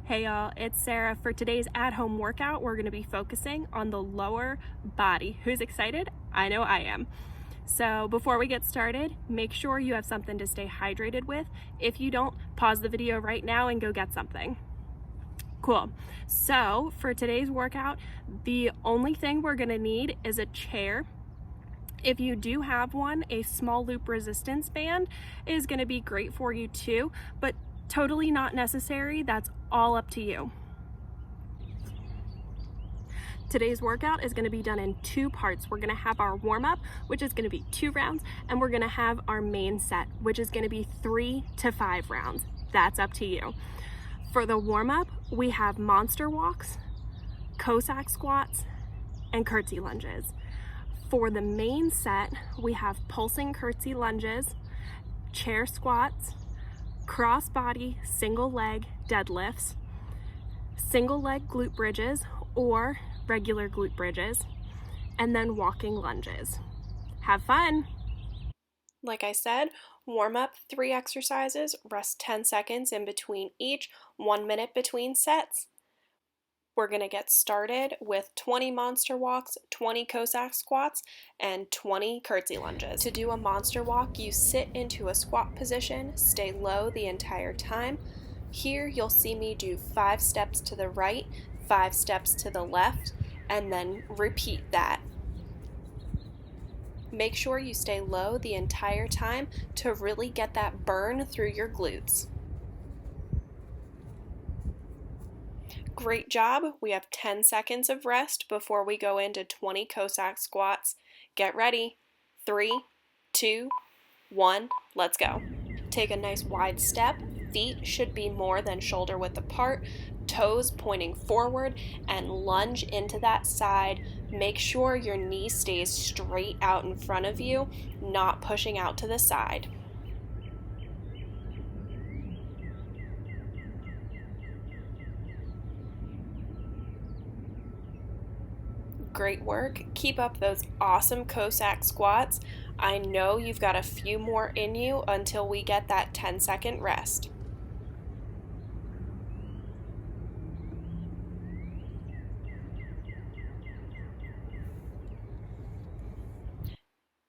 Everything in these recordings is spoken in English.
Hey y'all, it's Sarah. For today's at-home workout, we're going to be focusing on the lower body. Who's excited? I know I am. So before we get started, make sure you have something to stay hydrated with. If you don't, pause the video right now and go get something. Cool. So for today's workout, the only thing we're going to need is a chair. If you do have one, a small loop resistance band is going to be great for you too, but totally not necessary. That's all up to you. Today's workout is going to be done in two parts. We're going to have our warm-up, which is going to be 2 rounds, and we're going to have our main set, which is going to be 3 to 5 rounds. That's up to you. For the warm-up, we have monster walks, Cossack squats, and curtsy lunges. For the main set, we have pulsing curtsy lunges, chair squats, crossbody single-leg deadlifts, single-leg glute bridges or regular glute bridges, and then walking lunges. Have fun! Like I said, warm up 3 exercises, rest 10 seconds in between each, 1 minute between sets. We're going to get started with 20 monster walks, 20 Cossack squats, and 20 curtsy lunges. To do a monster walk, you sit into a squat position, stay low the entire time. Here you'll see me do 5 steps to the right, 5 steps to the left, and then repeat that. Make sure you stay low the entire time to really get that burn through your glutes. Great job. We have 10 seconds of rest before we go into 20 Cossack squats. Get ready. 3, 2, 1, let's go. Take a nice wide step. Feet should be more than shoulder width apart. Toes pointing forward and lunge into that side. Make sure your knee stays straight out in front of you, not pushing out to the side. Great work. Keep up those awesome Cossack squats. I know you've got a few more in you until we get that 10-second rest.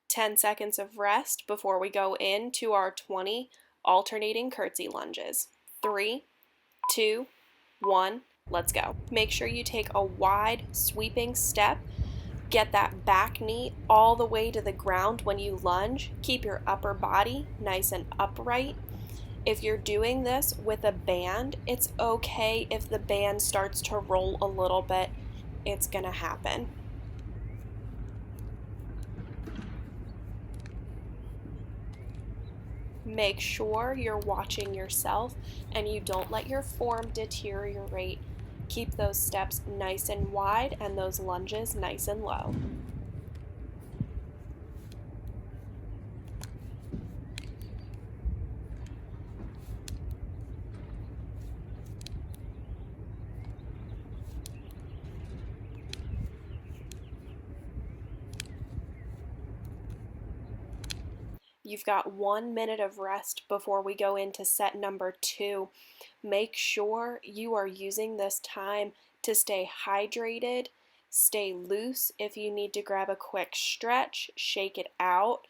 Ten seconds of rest before we go into our 20 alternating curtsy lunges. 3, 2, 1, let's go. Make sure you take a wide sweeping step. Get that back knee all the way to the ground when you lunge. Keep your upper body nice and upright. If you're doing this with a band, it's okay if the band starts to roll a little bit. It's gonna happen. Make sure you're watching yourself and you don't let your form deteriorate. Keep those steps nice and wide and those lunges nice and low. You've got 1 minute of rest before we go into set number 2. Make sure you are using this time to stay hydrated, stay loose. If you need to grab a quick stretch, shake it out,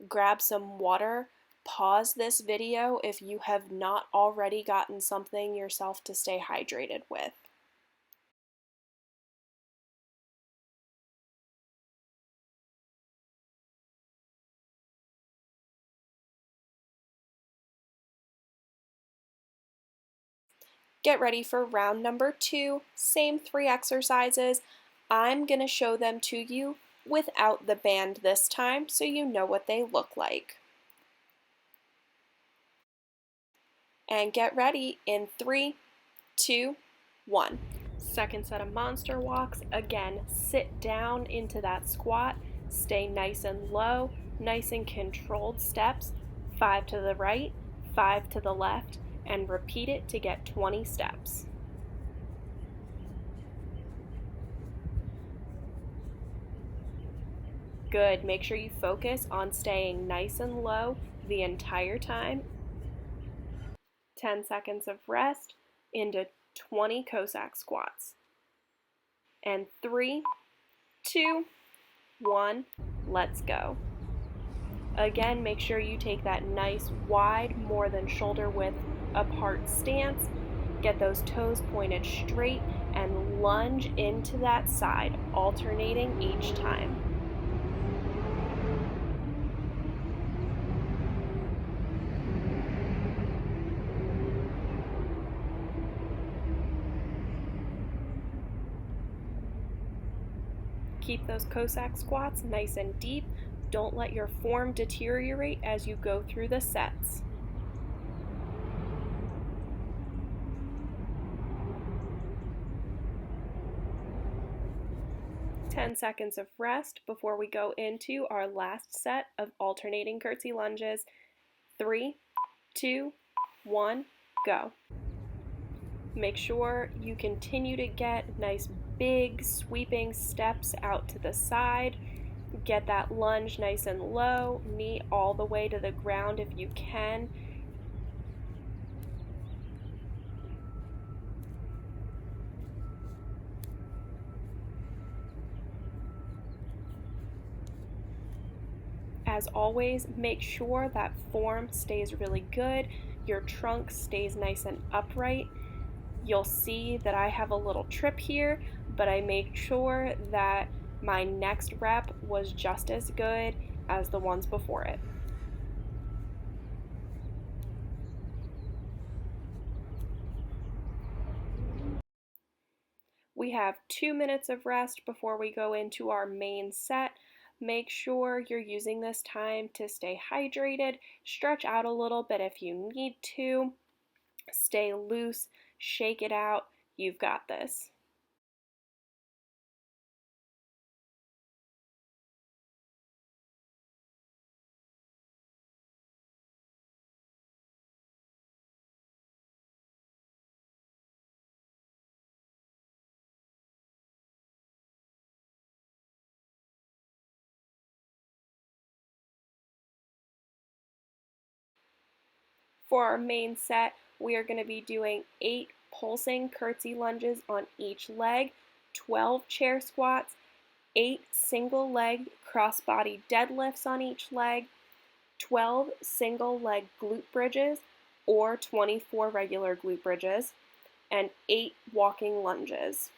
grab some water, pause this video if you have not already gotten something yourself to stay hydrated with. Get ready for round number 2, same 3 exercises. I'm going to show them to you without the band this time so you know what they look like. And get ready in 3, 2, 1. Second set of monster walks. Again, sit down into that squat. Stay nice and low, nice and controlled steps. 5 to the right, 5 to the left, and repeat it to get 20 steps. Good. Make sure you focus on staying nice and low the entire time. 10 seconds of rest into 20 Cossack squats. And 3, 2, 1, let's go. Again, make sure you take that nice wide, more than shoulder width apart stance. Get those toes pointed straight and lunge into that side, alternating each time. Keep those Cossack squats nice and deep. Don't let your form deteriorate as you go through the sets. Ten seconds of rest before we go into our last set of alternating curtsy lunges. 3, 2, 1, go. Make sure you continue to get nice big sweeping steps out to the side. Get that lunge nice and low, knee all the way to the ground if you can. As always, make sure that form stays really good, your trunk stays nice and upright. You'll see that I have a little trip here, but I make sure that my next rep was just as good as the ones before it. We have 2 minutes of rest before we go into our main set. Make sure you're using this time to stay hydrated, stretch out a little bit if you need to, stay loose, shake it out, you've got this. For our main set, we are going to be doing 8 pulsing curtsy lunges on each leg, 12 chair squats, 8 single leg crossbody deadlifts on each leg, 12 single leg glute bridges or 24 regular glute bridges, and 8 walking lunges.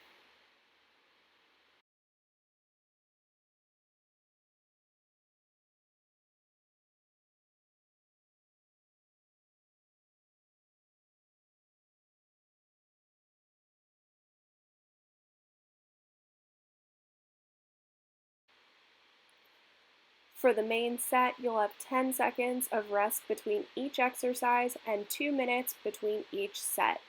For the main set, you'll have 10 seconds of rest between each exercise and 2 minutes between each set.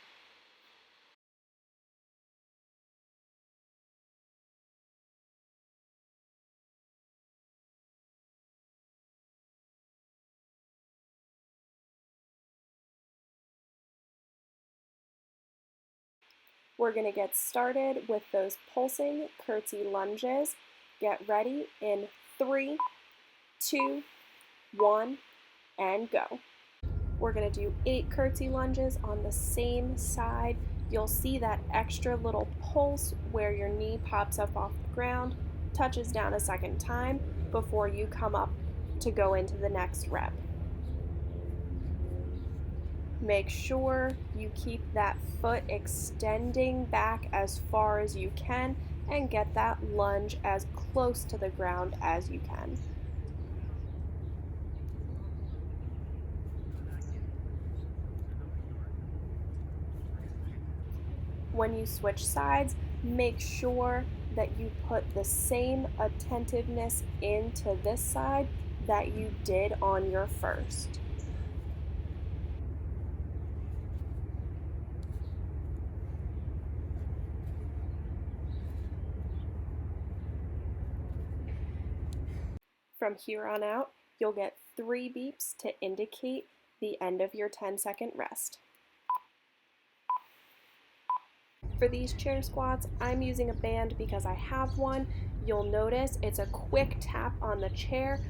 We're going to get started with those pulsing curtsy lunges. Get ready in 3, 2, 1, and go. We're going to do 8 curtsy lunges on the same side. You'll see that extra little pulse where your knee pops up off the ground, touches down a second time before you come up to go into the next rep. Make sure you keep that foot extending back as far as you can and get that lunge as close to the ground as you can. When you switch sides, make sure that you put the same attentiveness into this side that you did on your first. From here on out, you'll get 3 beeps to indicate the end of your 10-second rest. For these chair squats, I'm using a band because I have one. You'll notice it's a quick tap on the chair.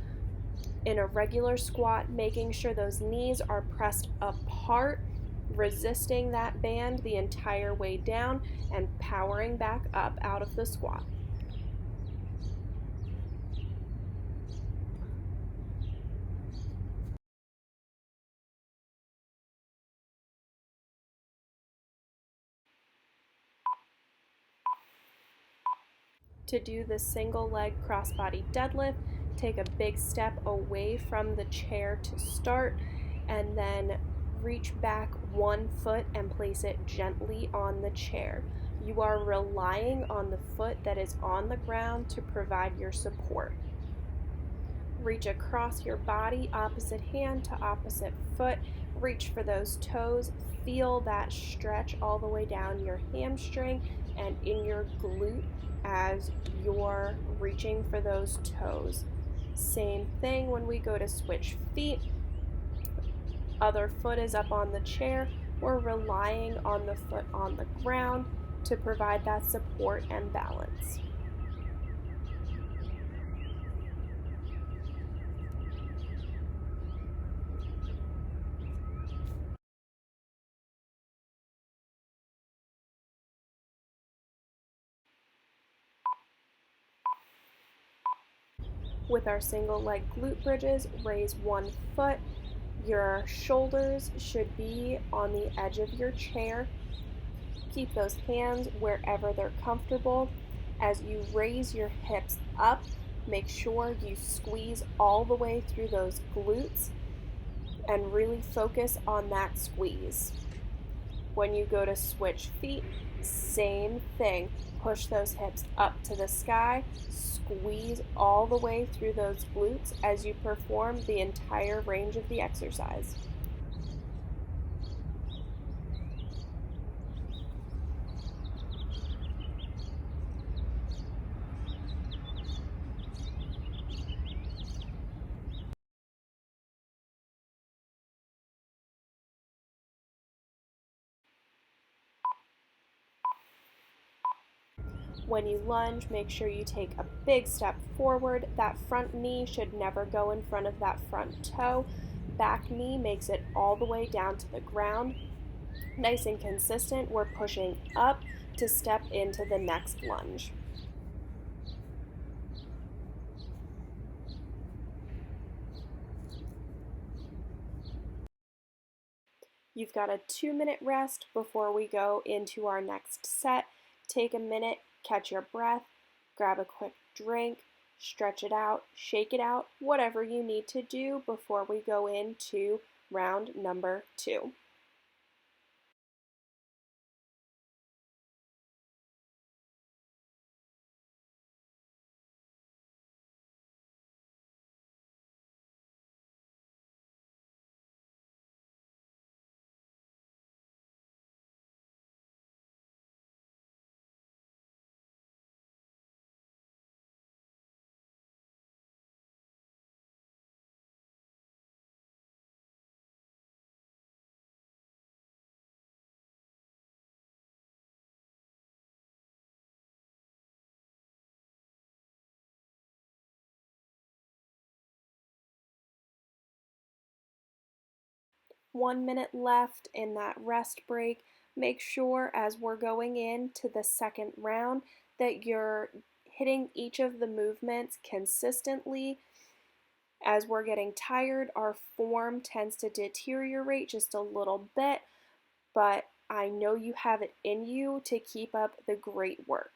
In a regular squat, making sure those knees are pressed apart, resisting that band the entire way down and powering back up out of the squat. To do the single leg crossbody deadlift, take a big step away from the chair to start, and then reach back 1 foot and place it gently on the chair. You are relying on the foot that is on the ground to provide your support. Reach across your body, opposite hand to opposite foot. Reach for those toes. Feel that stretch all the way down your hamstring and in your glute as you're reaching for those toes. Same thing when we go to switch feet. Other foot is up on the chair. We're relying on the foot on the ground to provide that support and balance. With our single leg glute bridges, raise 1 foot. Your shoulders should be on the edge of your chair. Keep those hands wherever they're comfortable. As you raise your hips up, make sure you squeeze all the way through those glutes and really focus on that squeeze. When you go to switch feet, same thing. Push those hips up to the sky, squeeze all the way through those glutes as you perform the entire range of the exercise. When you lunge, make sure you take a big step forward. That front knee should never go in front of that front toe. Back knee makes it all the way down to the ground. Nice and consistent, we're pushing up to step into the next lunge. You've got a 2-minute rest before we go into our next set. Take a minute, catch your breath, grab a quick drink, stretch it out, shake it out, whatever you need to do before we go into round number 2. One minute left in that rest break. Make sure as we're going into the second round that you're hitting each of the movements consistently. As we're getting tired, our form tends to deteriorate just a little bit, but I know you have it in you to keep up the great work.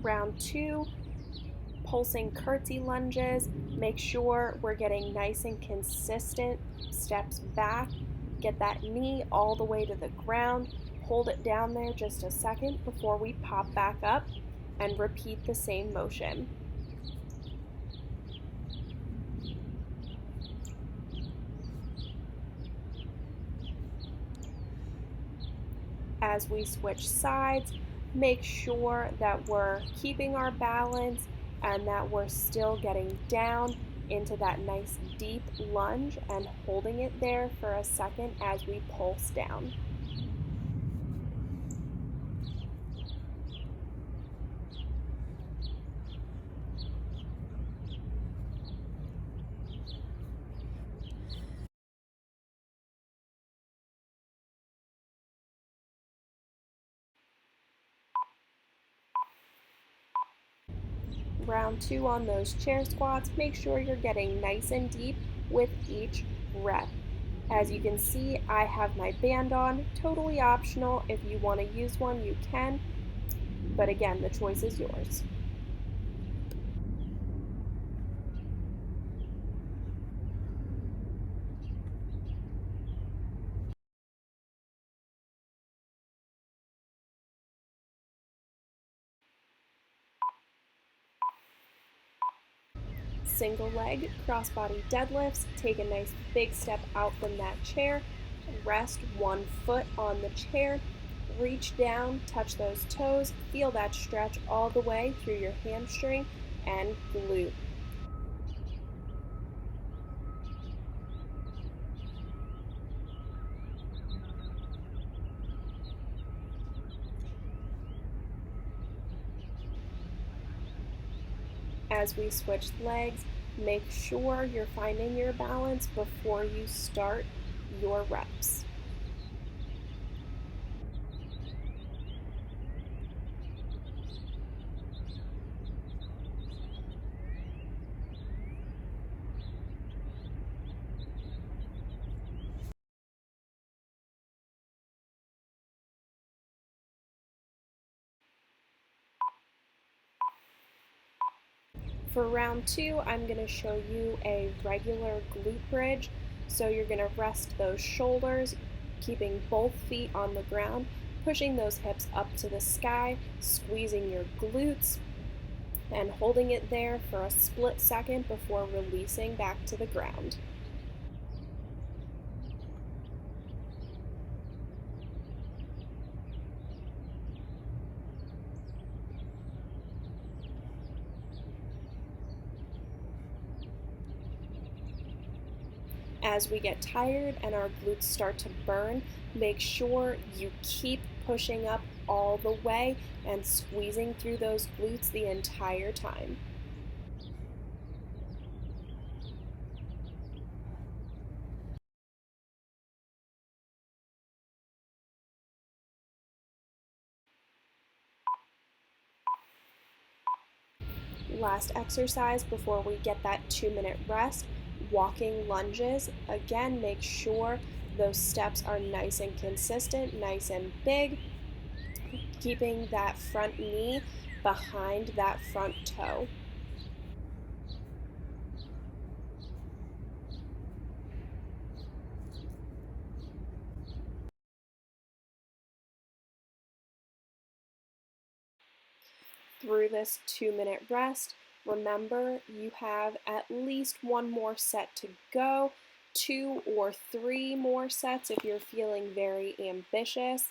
Round 2, pulsing curtsy lunges. Make sure we're getting nice and consistent steps back. Get that knee all the way to the ground. Hold it down there just a second before we pop back up. and repeat the same motion. As we switch sides, make sure that we're keeping our balance and that we're still getting down into that nice deep lunge and holding it there for a second as we pulse down. Round 2 on those chair squats, make sure you're getting nice and deep with each rep. As you can see, I have my band on, totally optional. If you want to use one, you can, but again, the choice is yours. Single leg crossbody deadlifts, take a nice big step out from that chair, rest one foot on the chair, reach down, touch those toes, feel that stretch all the way through your hamstring and glute. As we switch legs, make sure you're finding your balance before you start your reps. For round 2, I'm going to show you a regular glute bridge. So you're going to rest those shoulders, keeping both feet on the ground, pushing those hips up to the sky, squeezing your glutes, and holding it there for a split second before releasing back to the ground. As we get tired and our glutes start to burn, make sure you keep pushing up all the way and squeezing through those glutes the entire time. Last exercise before we get that 2-minute rest, walking lunges. Again, make sure those steps are nice and consistent, nice and big, keeping that front knee behind that front toe. Through this 2-minute rest, remember you have at least one more set to go, 2 or 3 more sets if you're feeling very ambitious.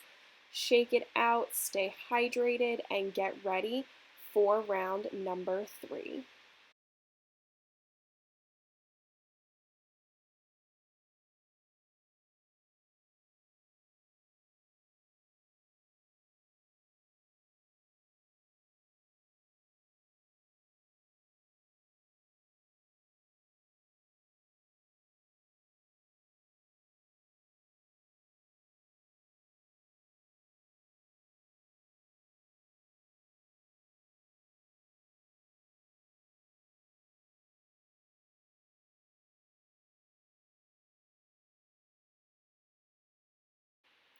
Shake it out, stay hydrated, and get ready for round number 3.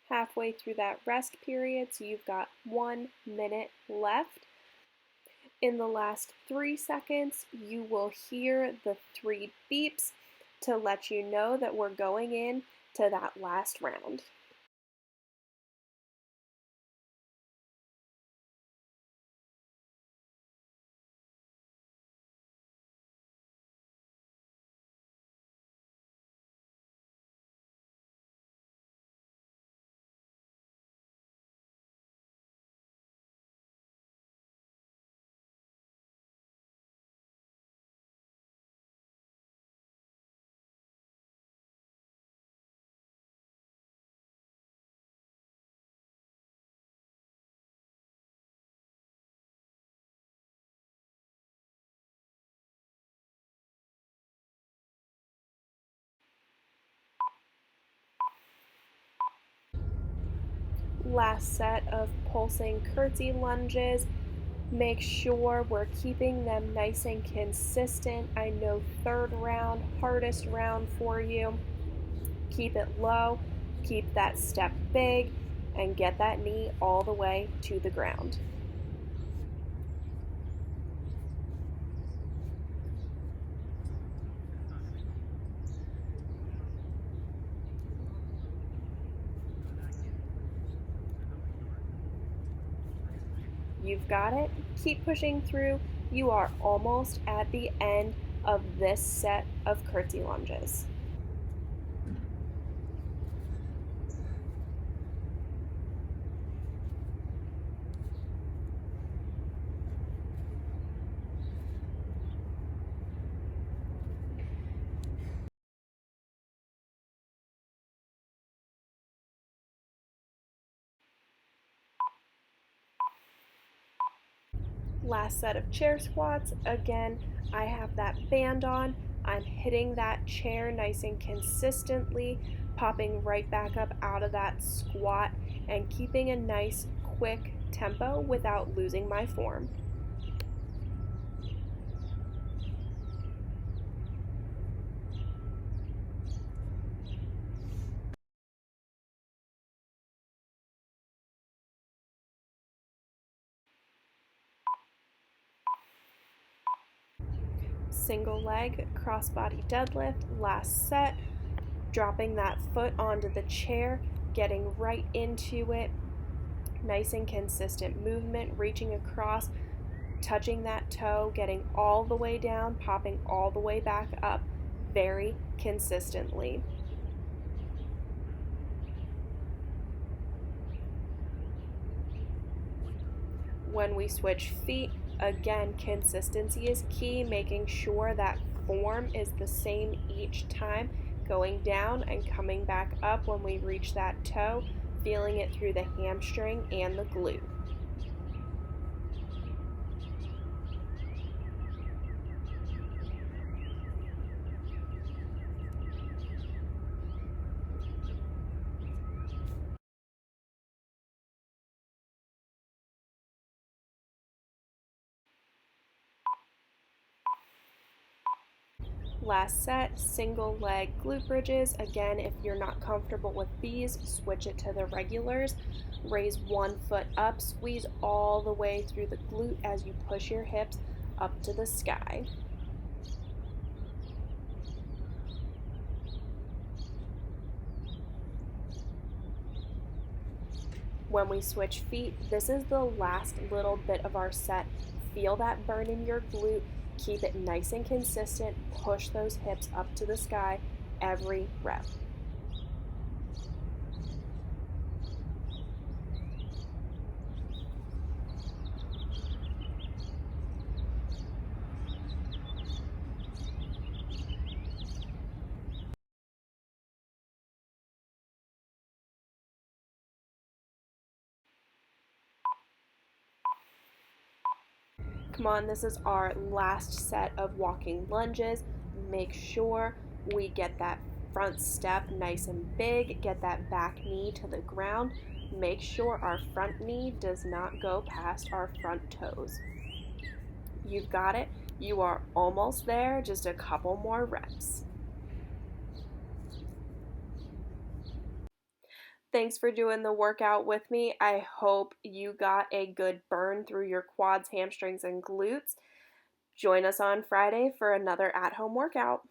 Halfway through that rest period, so you've got 1 minute left. In the last 3 seconds, you will hear the 3 beeps to let you know that we're going in to that last round. Last set of pulsing curtsy lunges. Make sure we're keeping them nice and consistent. I know third round, hardest round for you. Keep it low, keep that step big, and get that knee all the way to the ground. You've got it. Keep pushing through. You are almost at the end of this set of curtsy lunges. Last set of chair squats. Again, I have that band on. I'm hitting that chair nice and consistently, popping right back up out of that squat and keeping a nice quick tempo without losing my form. Single leg crossbody deadlift, last set, dropping that foot onto the chair, getting right into it, nice and consistent movement, reaching across, touching that toe, getting all the way down, popping all the way back up very consistently. When we switch feet, again, consistency is key, making sure that form is the same each time, going down and coming back up when we reach that toe, feeling it through the hamstring and the glute. Last set, single leg glute bridges. Again, if you're not comfortable with these, switch it to the regulars. Raise one foot up, squeeze all the way through the glute as you push your hips up to the sky. When we switch feet, this is the last little bit of our set. Feel that burn in your glute. Keep it nice and consistent. Push those hips up to the sky every rep. Come on, this is our last set of walking lunges. Make sure we get that front step nice and big, get that back knee to the ground. Make sure our front knee does not go past our front toes. You've got it. You are almost there, just a couple more reps. Thanks for doing the workout with me. I hope you got a good burn through your quads, hamstrings, and glutes. Join us on Friday for another at-home workout.